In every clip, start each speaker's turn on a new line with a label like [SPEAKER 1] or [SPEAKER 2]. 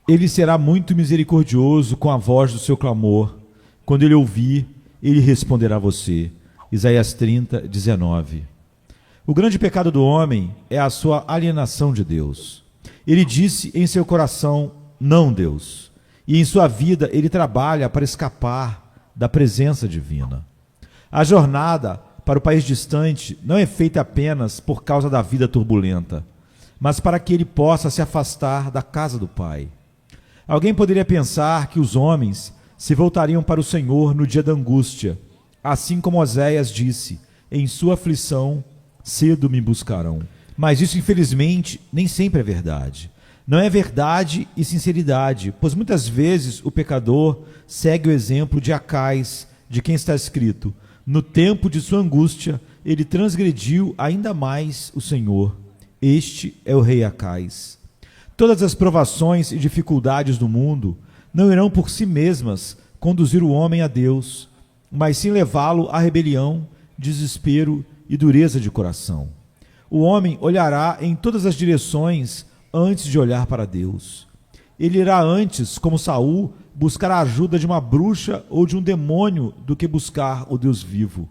[SPEAKER 1] Ele será muito misericordioso com a voz do seu clamor. Quando ele ouvir, ele responderá a você. Isaías 30, 19. O grande pecado do homem é a sua alienação de Deus. Ele disse em seu coração, não Deus. E em sua vida ele trabalha para escapar da presença divina. A jornada para o país distante não é feita apenas por causa da vida turbulenta, mas para que ele possa se afastar da casa do Pai. Alguém poderia pensar que os homens se voltariam para o Senhor no dia da angústia, assim como Oséias disse, em sua aflição, cedo me buscarão. Mas isso, infelizmente, nem sempre é verdade. Não é verdade e sinceridade, pois muitas vezes o pecador segue o exemplo de Acais, de quem está escrito, no tempo de sua angústia, ele transgrediu ainda mais o Senhor. Este é o rei Acais. Todas as provações e dificuldades do mundo não irão por si mesmas conduzir o homem a Deus, mas sim levá-lo à rebelião, desespero e dureza de coração. O homem olhará em todas as direções antes de olhar para Deus. Ele irá antes, como Saul, buscar a ajuda de uma bruxa ou de um demônio do que buscar o Deus vivo.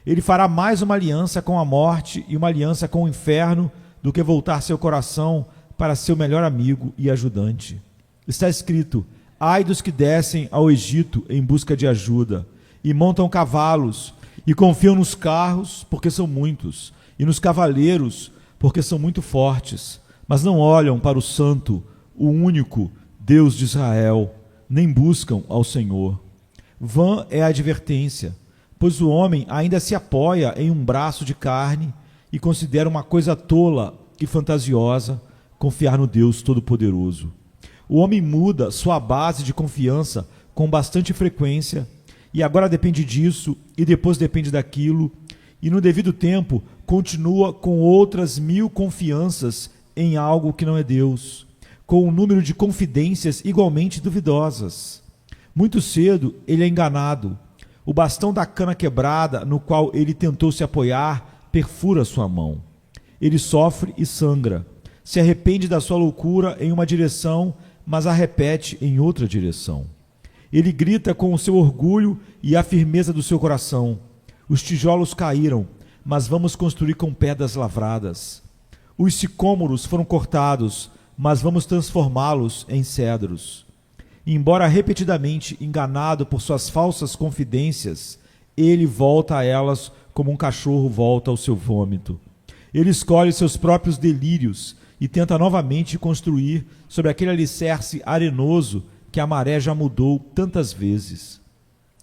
[SPEAKER 1] Ele fará mais uma aliança com a morte e uma aliança com o inferno do que voltar seu coração para seu melhor amigo e ajudante. Está escrito, ai dos que descem ao Egito em busca de ajuda, e montam cavalos, e confiam nos carros, porque são muitos, e nos cavaleiros, porque são muito fortes, mas não olham para o Santo, o único Deus de Israel, nem buscam ao Senhor. Vã é a advertência, pois o homem ainda se apoia em um braço de carne e considera uma coisa tola e fantasiosa confiar no Deus Todo-Poderoso. O homem muda sua base de confiança com bastante frequência e agora depende disso e depois depende daquilo e no devido tempo continua com outras 1000 confianças em algo que não é Deus, com um número de confidências igualmente duvidosas. Muito cedo ele é enganado. O bastão da cana quebrada no qual ele tentou se apoiar perfura sua mão. Ele sofre e sangra. Se arrepende da sua loucura em uma direção, mas a repete em outra direção. Ele grita com o seu orgulho e a firmeza do seu coração. Os tijolos caíram, mas vamos construir com pedras lavradas. Os sicômoros foram cortados, mas vamos transformá-los em cedros. Embora repetidamente enganado por suas falsas confidências, ele volta a elas como um cachorro volta ao seu vômito. Ele escolhe seus próprios delírios e tenta novamente construir sobre aquele alicerce arenoso que a maré já mudou tantas vezes.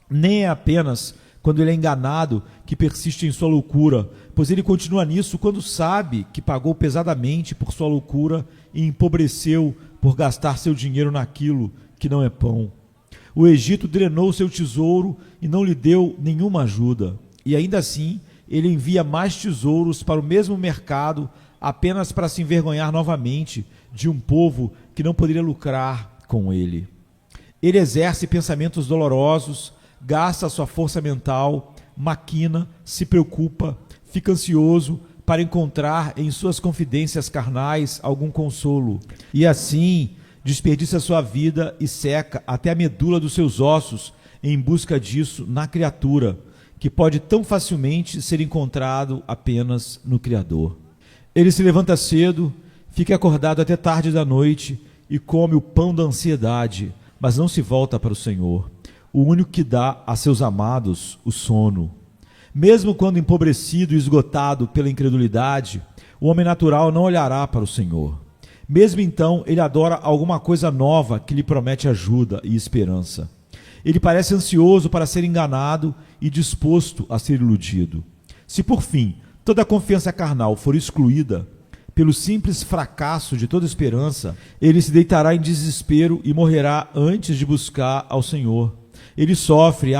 [SPEAKER 1] Nem é apenas quando ele é enganado que persiste em sua loucura, pois ele continua nisso quando sabe que pagou pesadamente por sua loucura e empobreceu por gastar seu dinheiro naquilo que não é pão. O Egito drenou seu tesouro e não lhe deu nenhuma ajuda, e ainda assim ele envia mais tesouros para o mesmo mercado apenas para se envergonhar novamente de um povo que não poderia lucrar com ele. Ele exerce pensamentos dolorosos, gasta sua força mental, maquina, se preocupa, fica ansioso para encontrar em suas confidências carnais algum consolo. E assim desperdiça sua vida e seca até a medula dos seus ossos em busca disso na criatura, que pode tão facilmente ser encontrado apenas no Criador. Ele se levanta cedo, fica acordado até tarde da noite e come o pão da ansiedade, mas não se volta para o Senhor, o único que dá a seus amados o sono. Mesmo quando empobrecido e esgotado pela incredulidade, o homem natural não olhará para o Senhor. Mesmo então, ele adora alguma coisa nova que lhe promete ajuda e esperança. Ele parece ansioso para ser enganado e disposto a ser iludido. Se por fim toda a confiança carnal for excluída, pelo simples fracasso de toda esperança, ele se deitará em desespero e morrerá antes de buscar ao Senhor. Ele sofre,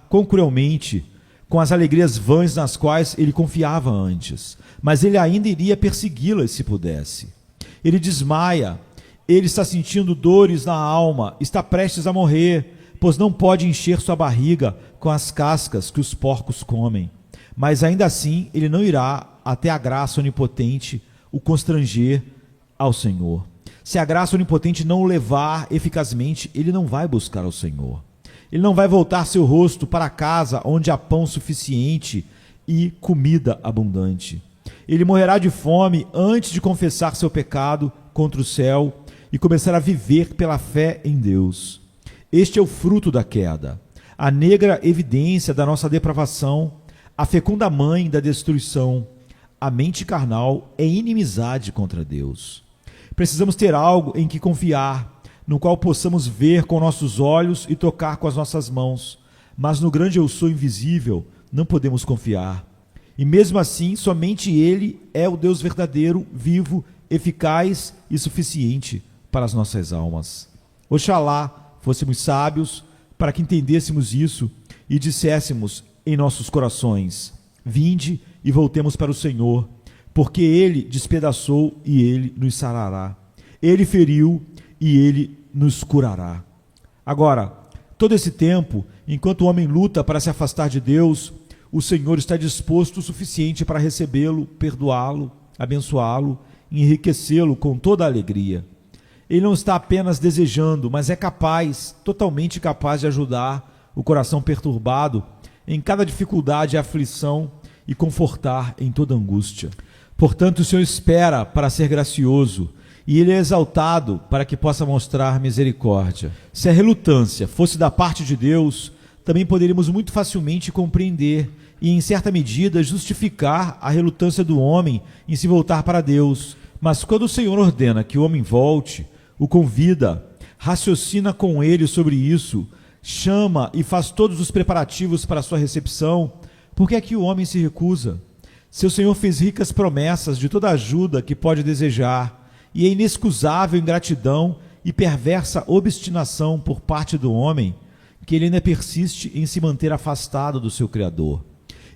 [SPEAKER 1] quão cruelmente, com as alegrias vãs nas quais ele confiava antes, mas ele ainda iria persegui-las se pudesse. Ele desmaia, ele está sentindo dores na alma, está prestes a morrer, pois não pode encher sua barriga com as cascas que os porcos comem. Mas ainda assim ele não irá até a graça onipotente o constranger ao Senhor. Se a graça onipotente não o levar eficazmente, ele não vai buscar ao Senhor. Ele não vai voltar seu rosto para a casa onde há pão suficiente e comida abundante. Ele morrerá de fome antes de confessar seu pecado contra o céu e começar a viver pela fé em Deus. Este é o fruto da queda, a negra evidência da nossa depravação, a fecunda mãe da destruição. A mente carnal é inimizade contra Deus. Precisamos ter algo em que confiar, no qual possamos ver com nossos olhos e tocar com as nossas mãos. Mas no grande eu sou invisível, não podemos confiar. E mesmo assim, somente Ele é o Deus verdadeiro, vivo, eficaz e suficiente para as nossas almas. Oxalá fôssemos sábios para que entendêssemos isso e disséssemos em nossos corações: vinde e voltemos para o Senhor, porque Ele despedaçou e Ele nos sarará. Ele feriu e Ele nos curará. Agora, todo esse tempo, enquanto o homem luta para se afastar de Deus, o Senhor está disposto o suficiente para recebê-lo, perdoá-lo, abençoá-lo, enriquecê-lo com toda a alegria. Ele não está apenas desejando, mas é capaz, totalmente capaz de ajudar o coração perturbado em cada dificuldade e aflição e confortar em toda angústia. Portanto, o Senhor espera para ser gracioso e Ele é exaltado para que possa mostrar misericórdia. Se a relutância fosse da parte de Deus, também poderíamos muito facilmente compreender e, em certa medida, justificar a relutância do homem em se voltar para Deus. Mas quando o Senhor ordena que o homem volte, o convida, raciocina com ele sobre isso, chama e faz todos os preparativos para a sua recepção, por que é que o homem se recusa? Seu Senhor fez ricas promessas de toda a ajuda que pode desejar, e é inexcusável ingratidão e perversa obstinação por parte do homem que ele ainda persiste em se manter afastado do seu Criador.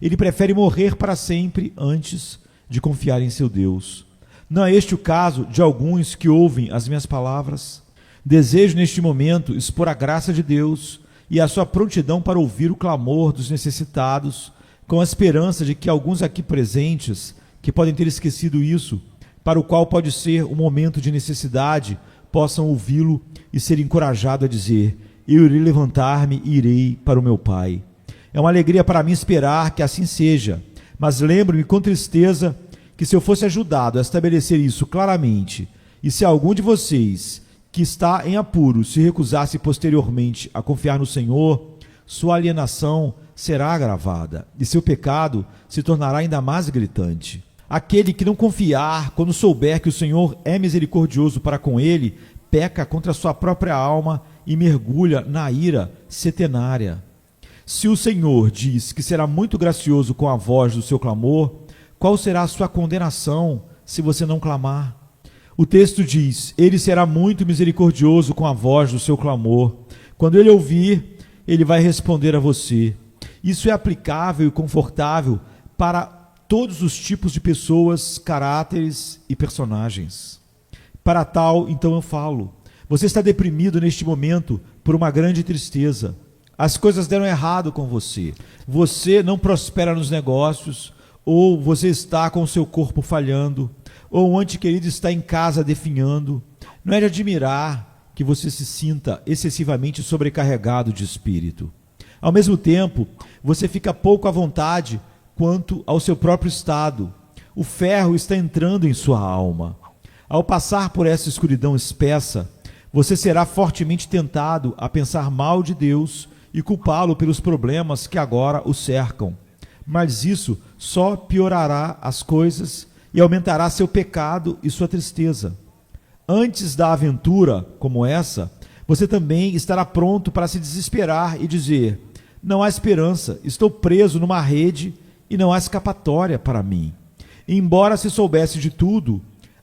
[SPEAKER 1] Ele prefere morrer para sempre antes de confiar em seu Deus. Não é este o caso de alguns que ouvem as minhas palavras? Desejo neste momento expor a graça de Deus e a sua prontidão para ouvir o clamor dos necessitados, com a esperança de que alguns aqui presentes, que podem ter esquecido isso, para o qual pode ser um momento de necessidade, possam ouvi-lo e ser encorajado a dizer: eu irei levantar-me e irei para o meu Pai. É uma alegria para mim esperar que assim seja, mas lembro-me com tristeza que se eu fosse ajudado a estabelecer isso claramente, e se algum de vocês que está em apuro se recusasse posteriormente a confiar no Senhor, sua alienação será agravada e seu pecado se tornará ainda mais gritante. Aquele que não confiar quando souber que o Senhor é misericordioso para com ele, peca contra sua própria alma e mergulha na ira setenária. Se o Senhor diz que será muito gracioso com a voz do seu clamor, qual será a sua condenação se você não clamar? O texto diz: ele será muito misericordioso com a voz do seu clamor. Quando ele ouvir, ele vai responder a você. Isso é aplicável e confortável para todos os tipos de pessoas, caráteres e personagens. Para tal, então eu falo: você está deprimido neste momento por uma grande tristeza. As coisas deram errado com você. Você não prospera nos negócios, ou você está com o seu corpo falhando, ou um ente querido está em casa definhando. Não é de admirar que você se sinta excessivamente sobrecarregado de espírito. Ao mesmo tempo, você fica pouco à vontade quanto ao seu próprio estado. O ferro está entrando em sua alma. Ao passar por essa escuridão espessa, você será fortemente tentado a pensar mal de Deus e culpá-lo pelos problemas que agora o cercam. Mas isso só piorará as coisas e aumentará seu pecado e sua tristeza. Antes da aventura como essa, você também estará pronto para se desesperar e dizer: não há esperança, estou preso numa rede e não há escapatória para mim. Embora se soubesse de tudo,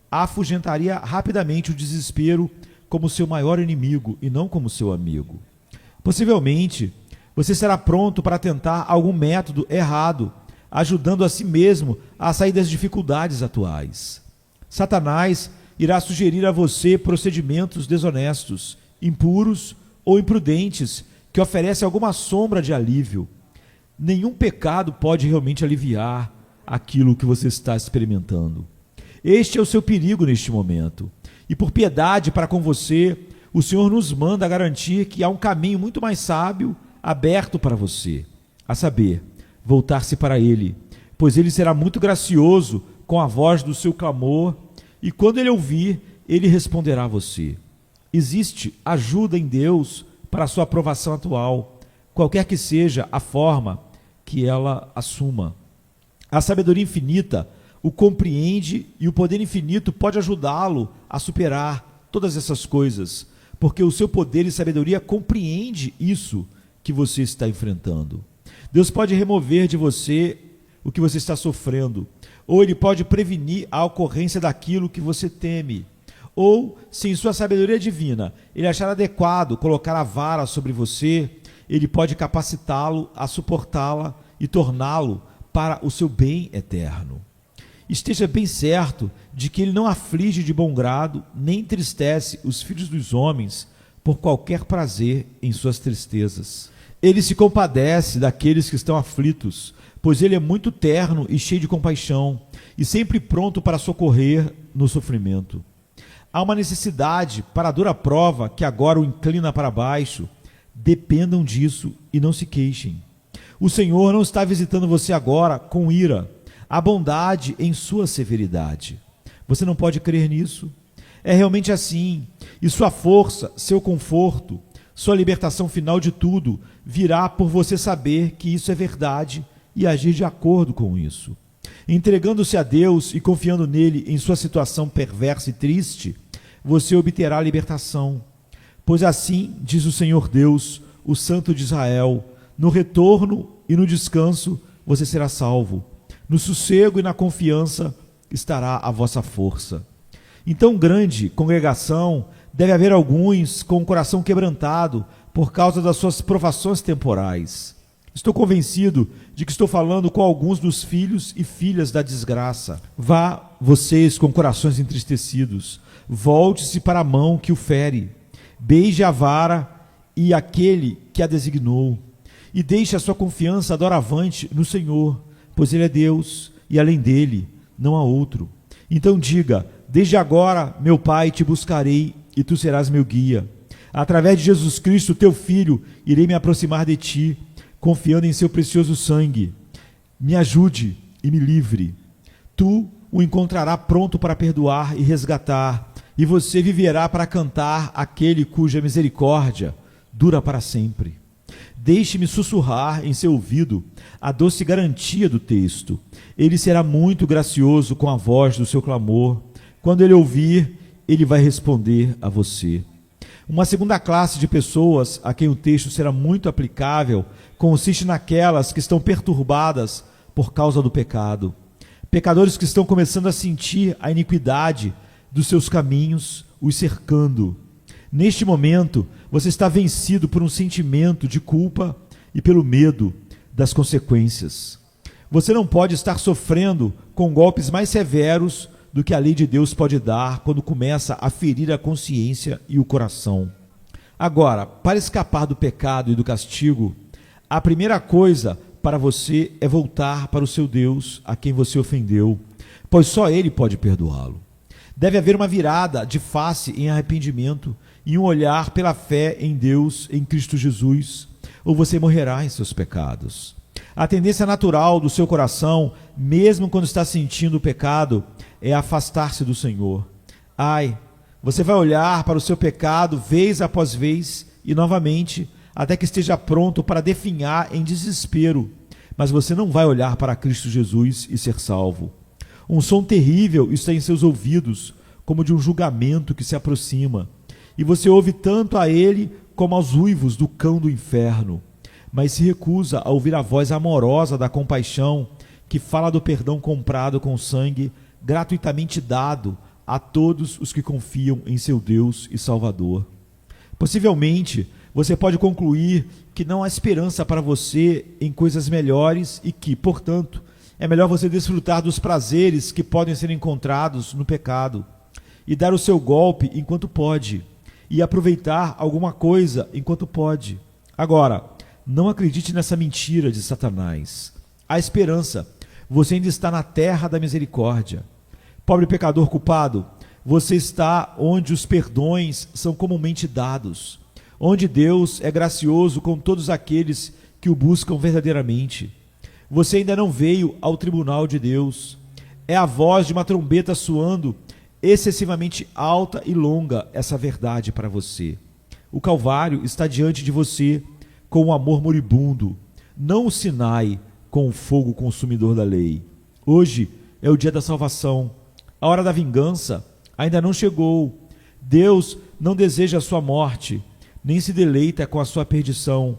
[SPEAKER 1] afugentaria rapidamente o desespero como seu maior inimigo e não como seu amigo. Possivelmente, você será pronto para tentar algum método errado, ajudando a si mesmo a sair das dificuldades atuais. Satanás irá sugerir a você procedimentos desonestos, impuros ou imprudentes que oferecem alguma sombra de alívio. Nenhum pecado pode realmente aliviar aquilo que você está experimentando. Este é o seu perigo neste momento. E por piedade para com você, o Senhor nos manda garantir que há um caminho muito mais sábio aberto para você, a saber, voltar-se para Ele, pois Ele será muito gracioso com a voz do seu clamor, e quando Ele ouvir, Ele responderá a você. Existe ajuda em Deus para a sua aprovação atual, qualquer que seja a forma que ela assuma. A sabedoria infinita o compreende e o poder infinito pode ajudá-lo a superar todas essas coisas, porque o seu poder e sabedoria compreende isso que você está enfrentando. Deus pode remover de você o que você está sofrendo, ou Ele pode prevenir a ocorrência daquilo que você teme, ou, se em sua sabedoria divina Ele achar adequado colocar a vara sobre você, Ele pode capacitá-lo a suportá-la e torná-lo para o seu bem eterno. Esteja bem certo de que Ele não aflige de bom grado, nem entristece os filhos dos homens por qualquer prazer em suas tristezas. Ele se compadece daqueles que estão aflitos, pois Ele é muito terno e cheio de compaixão, e sempre pronto para socorrer no sofrimento. Há uma necessidade para a dura prova que agora o inclina para baixo. Dependam disso e não se queixem. O Senhor não está visitando você agora com ira. Há bondade em sua severidade. Você não pode crer nisso? É realmente assim. E sua força, seu conforto, sua libertação final de tudo virá por você saber que isso é verdade e agir de acordo com isso. Entregando-se a Deus e confiando nele em sua situação perversa e triste, você obterá a libertação. Pois assim diz o Senhor Deus, o Santo de Israel: no retorno e no descanso você será salvo. No sossego e na confiança estará a vossa força. Em tão grande congregação, deve haver alguns com o coração quebrantado por causa das suas provações temporais. Estou convencido de que estou falando com alguns dos filhos e filhas da desgraça. Vá, vocês com corações entristecidos, volte-se para a mão que o fere, beije a vara e aquele que a designou, e deixe a sua confiança doravante no Senhor, pois Ele é Deus, e além dele não há outro. Então diga: desde agora, meu Pai, te buscarei, e tu serás meu guia. Através de Jesus Cristo, teu Filho, irei me aproximar de ti, confiando em seu precioso sangue. Me ajude e me livre. Tu o encontrarás pronto para perdoar e resgatar, e você viverá para cantar aquele cuja misericórdia dura para sempre. Deixe-me sussurrar em seu ouvido a doce garantia do texto. Ele será muito gracioso com a voz do seu clamor. Quando ele ouvir, ele vai responder a você. Uma segunda classe de pessoas a quem o texto será muito aplicável consiste naquelas que estão perturbadas por causa do pecado. Pecadores que estão começando a sentir a iniquidade dos seus caminhos os cercando. Neste momento, você está vencido por um sentimento de culpa e pelo medo das consequências. Você não pode estar sofrendo com golpes mais severos do que a lei de Deus pode dar quando começa a ferir a consciência e o coração. Agora, para escapar do pecado e do castigo, a primeira coisa para você é voltar para o seu Deus, a quem você ofendeu, pois só Ele pode perdoá-lo. Deve haver uma virada de face em arrependimento e um olhar pela fé em Deus, em Cristo Jesus, ou você morrerá em seus pecados. A tendência natural do seu coração, mesmo quando está sentindo o pecado, é afastar-se do Senhor. Ai, você vai olhar para o seu pecado vez após vez e novamente, até que esteja pronto para definhar em desespero, mas você não vai olhar para Cristo Jesus e ser salvo. Um som terrível está em seus ouvidos, como de um julgamento que se aproxima, e você ouve tanto a ele como aos uivos do cão do inferno, mas se recusa a ouvir a voz amorosa da compaixão que fala do perdão comprado com sangue gratuitamente dado a todos os que confiam em seu Deus e Salvador. Possivelmente, você pode concluir que não há esperança para você em coisas melhores e que, portanto, é melhor você desfrutar dos prazeres que podem ser encontrados no pecado e dar o seu golpe enquanto pode e aproveitar alguma coisa enquanto pode. Agora, não acredite nessa mentira de Satanás. Há esperança. Você ainda está na terra da misericórdia. Pobre pecador culpado, você está onde os perdões são comumente dados, onde Deus é gracioso com todos aqueles que o buscam verdadeiramente. Você ainda não veio ao tribunal de Deus. É a voz de uma trombeta soando excessivamente alta e longa essa verdade para você. O Calvário está diante de você com o amor moribundo, não o Sinai com o fogo consumidor da lei. Hoje é o dia da salvação. A hora da vingança ainda não chegou. Deus não deseja a sua morte, nem se deleita com a sua perdição,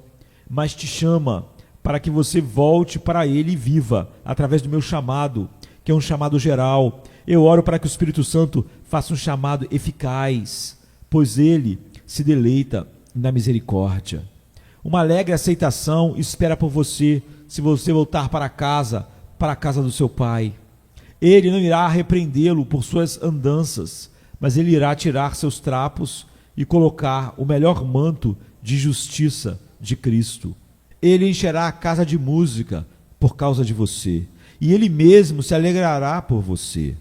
[SPEAKER 1] mas te chama para que você volte para Ele e viva através do meu chamado, que é um chamado geral. Eu oro para que o Espírito Santo faça um chamado eficaz, pois Ele se deleita na misericórdia. Uma alegre aceitação espera por você se você voltar para a casa do seu Pai. Ele não irá repreendê-lo por suas andanças, mas Ele irá tirar seus trapos e colocar o melhor manto de justiça de Cristo. Ele encherá a casa de música por causa de você, e Ele mesmo se alegrará por você.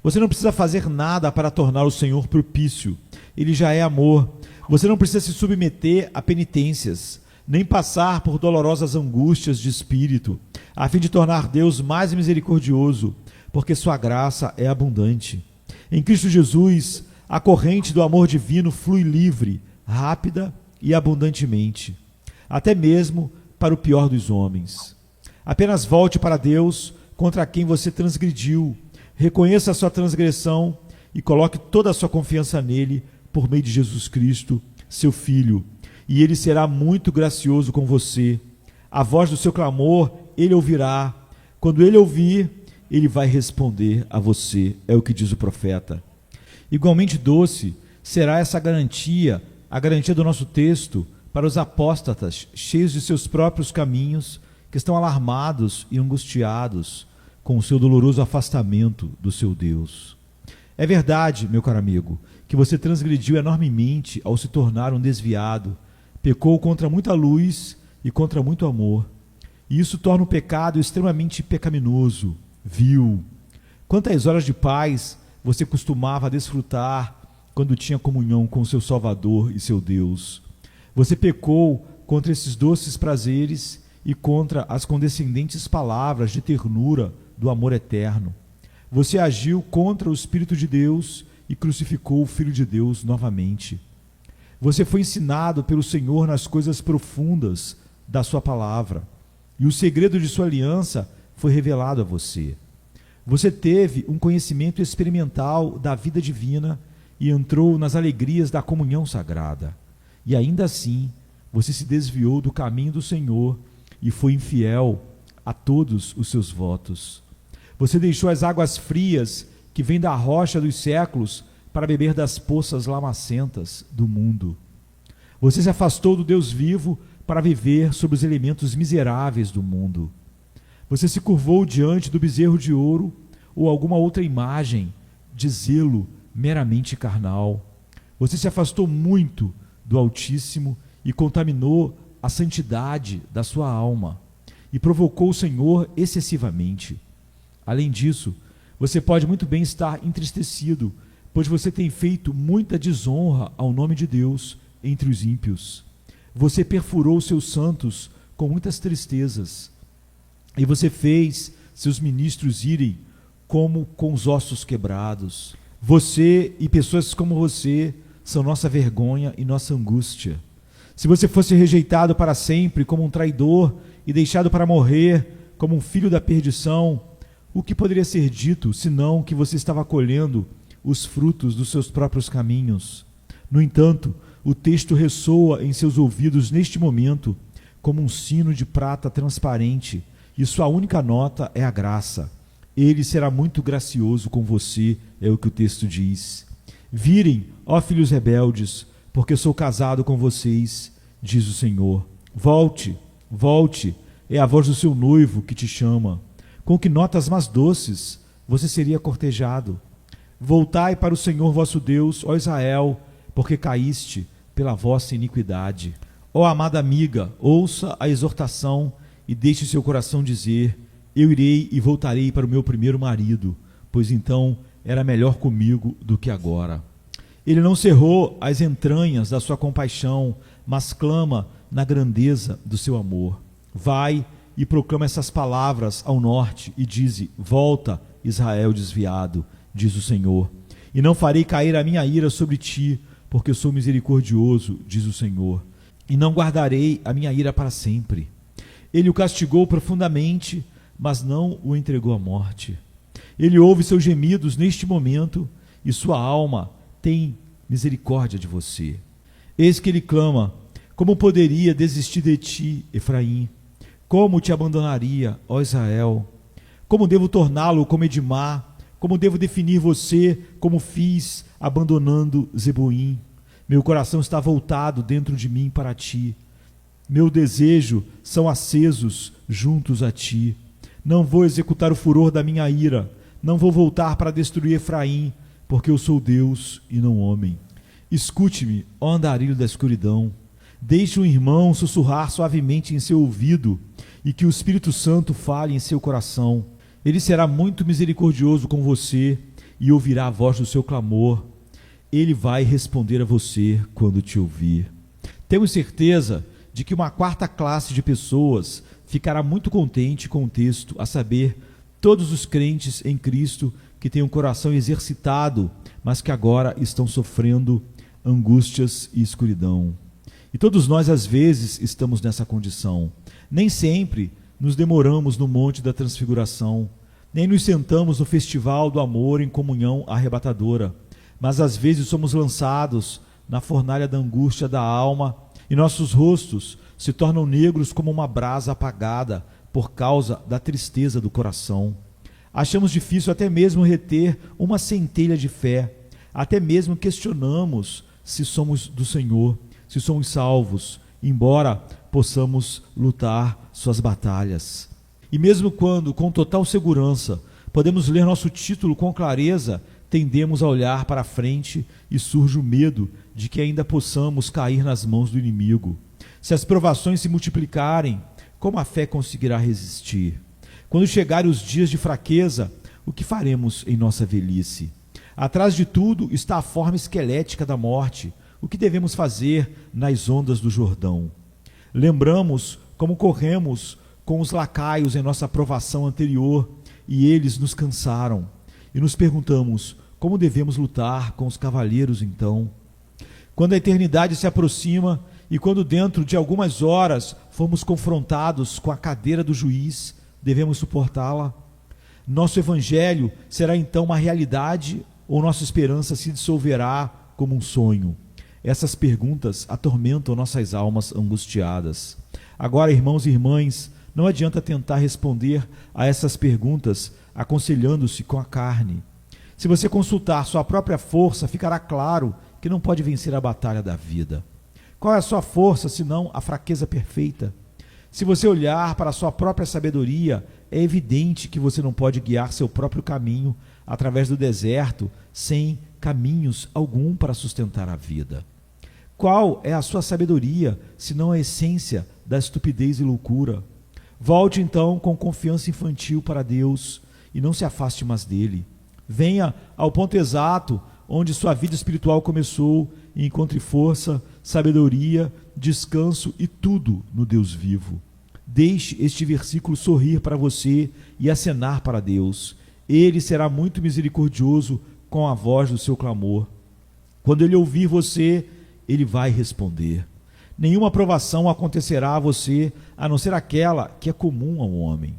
[SPEAKER 1] Você não precisa fazer nada para tornar o Senhor propício. Ele já é amor. Você não precisa se submeter a penitências, nem passar por dolorosas angústias de espírito, a fim de tornar Deus mais misericordioso, porque sua graça é abundante. Em Cristo Jesus, a corrente do amor divino flui livre, rápida e abundantemente, até mesmo para o pior dos homens. Apenas volte para Deus contra quem você transgrediu, reconheça a sua transgressão e coloque toda a sua confiança nele por meio de Jesus Cristo, seu Filho, e ele será muito gracioso com você. A voz do seu clamor ele ouvirá. Quando ele ouvir, ele vai responder a você, é o que diz o profeta. Igualmente doce será essa garantia, a garantia do nosso texto, para os apóstatas, cheios de seus próprios caminhos, que estão alarmados e angustiados com o seu doloroso afastamento do seu Deus. É verdade, meu caro amigo, que você transgrediu enormemente ao se tornar um desviado, pecou contra muita luz e contra muito amor, e isso torna o pecado extremamente pecaminoso, vil. Quantas horas de paz você costumava desfrutar quando tinha comunhão com seu Salvador e seu Deus? Você pecou contra esses doces prazeres e contra as condescendentes palavras de ternura do amor eterno. Você agiu contra o Espírito de Deus e crucificou o Filho de Deus novamente. Você foi ensinado pelo Senhor nas coisas profundas da sua palavra, e o segredo de sua aliança foi revelado a você. Você teve um conhecimento experimental da vida divina e entrou nas alegrias da comunhão sagrada. E ainda assim, você se desviou do caminho do Senhor e foi infiel a todos os seus votos. Você deixou as águas frias que vêm da rocha dos séculos para beber das poças lamacentas do mundo. Você se afastou do Deus vivo para viver sobre os elementos miseráveis do mundo. Você se curvou diante do bezerro de ouro ou alguma outra imagem de zelo meramente carnal. Você se afastou muito do Altíssimo e contaminou a santidade da sua alma e provocou o Senhor excessivamente. Além disso, você pode muito bem estar entristecido, pois você tem feito muita desonra ao nome de Deus entre os ímpios. Você perfurou seus santos com muitas tristezas, e você fez seus ministros irem como com os ossos quebrados. Você e pessoas como você são nossa vergonha e nossa angústia. Se você fosse rejeitado para sempre como um traidor e deixado para morrer como um filho da perdição, o que poderia ser dito senão que você estava colhendo os frutos dos seus próprios caminhos? No entanto, o texto ressoa em seus ouvidos neste momento como um sino de prata transparente, e sua única nota é a graça. Ele será muito gracioso com você, é o que o texto diz. Virem, ó filhos rebeldes, porque sou casado com vocês, diz o Senhor. Volte, volte, é a voz do seu noivo que te chama. Com que notas mais doces você seria cortejado? Voltai para o Senhor vosso Deus, ó Israel, porque caíste pela vossa iniquidade. Ó amada amiga, ouça a exortação e deixe seu coração dizer: eu irei e voltarei para o meu primeiro marido, pois então era melhor comigo do que agora. Ele não cerrou as entranhas da sua compaixão, mas clama na grandeza do seu amor. Vai e proclama essas palavras ao norte e dize: volta, Israel desviado, diz o Senhor, e não farei cair a minha ira sobre ti, porque eu sou misericordioso, diz o Senhor, e não guardarei a minha ira para sempre. Ele o castigou profundamente, mas não o entregou à morte. Ele ouve seus gemidos neste momento, e sua alma tem misericórdia de você. Eis que ele clama: como poderia desistir de ti, Efraim? Como te abandonaria, ó Israel? Como devo torná-lo como Edimá? Como devo definir você, como fiz, abandonando Zeboim? Meu coração está voltado dentro de mim para ti. Meu desejo são acesos juntos a ti. Não vou executar o furor da minha ira. Não vou voltar para destruir Efraim, porque eu sou Deus e não homem. Escute-me, ó andarilho da escuridão. Deixe um irmão sussurrar suavemente em seu ouvido e que o Espírito Santo fale em seu coração. Ele será muito misericordioso com você e ouvirá a voz do seu clamor. Ele vai responder a você quando te ouvir. Temos certeza de que uma quarta classe de pessoas ficará muito contente com o texto, a saber, todos os crentes em Cristo que têm um coração exercitado, mas que agora estão sofrendo angústias e escuridão. E todos nós, às vezes, estamos nessa condição. Nem sempre nos demoramos no Monte da Transfiguração, nem nos sentamos no festival do amor em comunhão arrebatadora, mas às vezes somos lançados na fornalha da angústia da alma e nossos rostos se tornam negros como uma brasa apagada por causa da tristeza do coração. Achamos difícil até mesmo reter uma centelha de fé, até mesmo questionamos se somos do Senhor, se somos salvos, embora possamos lutar suas batalhas. E mesmo quando, com total segurança, podemos ler nosso título com clareza, tendemos a olhar para frente e surge o medo de que ainda possamos cair nas mãos do inimigo. Se as provações se multiplicarem, como a fé conseguirá resistir? Quando chegarem os dias de fraqueza, o que faremos em nossa velhice? Atrás de tudo está a forma esquelética da morte. O que devemos fazer nas ondas do Jordão? Lembramos como corremos com os lacaios em nossa provação anterior e eles nos cansaram. E nos perguntamos, como devemos lutar com os cavaleiros então? Quando a eternidade se aproxima e quando dentro de algumas horas formos confrontados com a cadeira do juiz, devemos suportá-la? Nosso evangelho será então uma realidade ou nossa esperança se dissolverá como um sonho? Essas perguntas atormentam nossas almas angustiadas. Agora, irmãos e irmãs, não adianta tentar responder a essas perguntas aconselhando-se com a carne. Se você consultar sua própria força, ficará claro que não pode vencer a batalha da vida. Qual é a sua força, senão a fraqueza perfeita? Se você olhar para a sua própria sabedoria, é evidente que você não pode guiar seu próprio caminho através do deserto sem caminhos algum para sustentar a vida. Qual é a sua sabedoria, senão a essência da estupidez e loucura? Volte então com confiança infantil para Deus e não se afaste mais dele. Venha ao ponto exato onde sua vida espiritual começou e encontre força, sabedoria, descanso e tudo no Deus vivo. Deixe este versículo sorrir para você e acenar para Deus. Ele será muito misericordioso com a voz do seu clamor. Quando ele ouvir você, ele vai responder. Nenhuma provação acontecerá a você, a não ser aquela que é comum ao homem.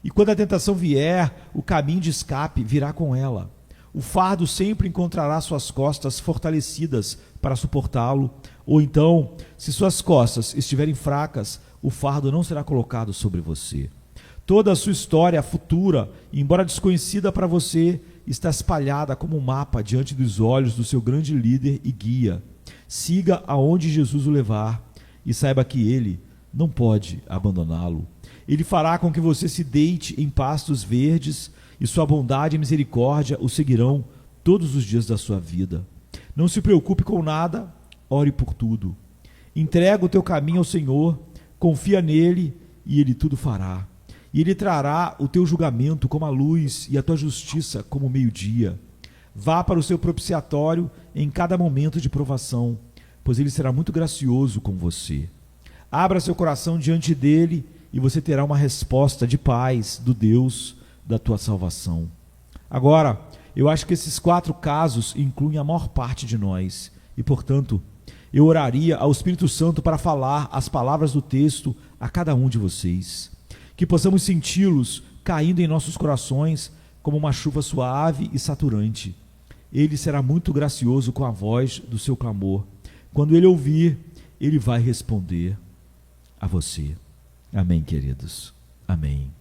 [SPEAKER 1] E quando a tentação vier, o caminho de escape virá com ela. O fardo sempre encontrará suas costas fortalecidas para suportá-lo, ou então, se suas costas estiverem fracas, o fardo não será colocado sobre você. Toda a sua história futura, embora desconhecida para você, está espalhada como um mapa diante dos olhos do seu grande líder e guia. Siga aonde Jesus o levar e saiba que ele não pode abandoná-lo. Ele fará com que você se deite em pastos verdes e sua bondade e misericórdia o seguirão todos os dias da sua vida. Não se preocupe com nada, ore por tudo. Entrega o teu caminho ao Senhor, confia nele e ele tudo fará. E ele trará o teu julgamento como a luz e a tua justiça como o meio-dia. Vá para o seu propiciatório em cada momento de provação, pois ele será muito gracioso com você. Abra seu coração diante dele e você terá uma resposta de paz do Deus da tua salvação. Agora, eu acho que esses 4 casos incluem a maior parte de nós e, portanto, eu oraria ao Espírito Santo para falar as palavras do texto a cada um de vocês, que possamos senti-los caindo em nossos corações como uma chuva suave e saturante. Ele será muito gracioso com a voz do seu clamor. Quando ele ouvir, ele vai responder a você. Amém, queridos. Amém.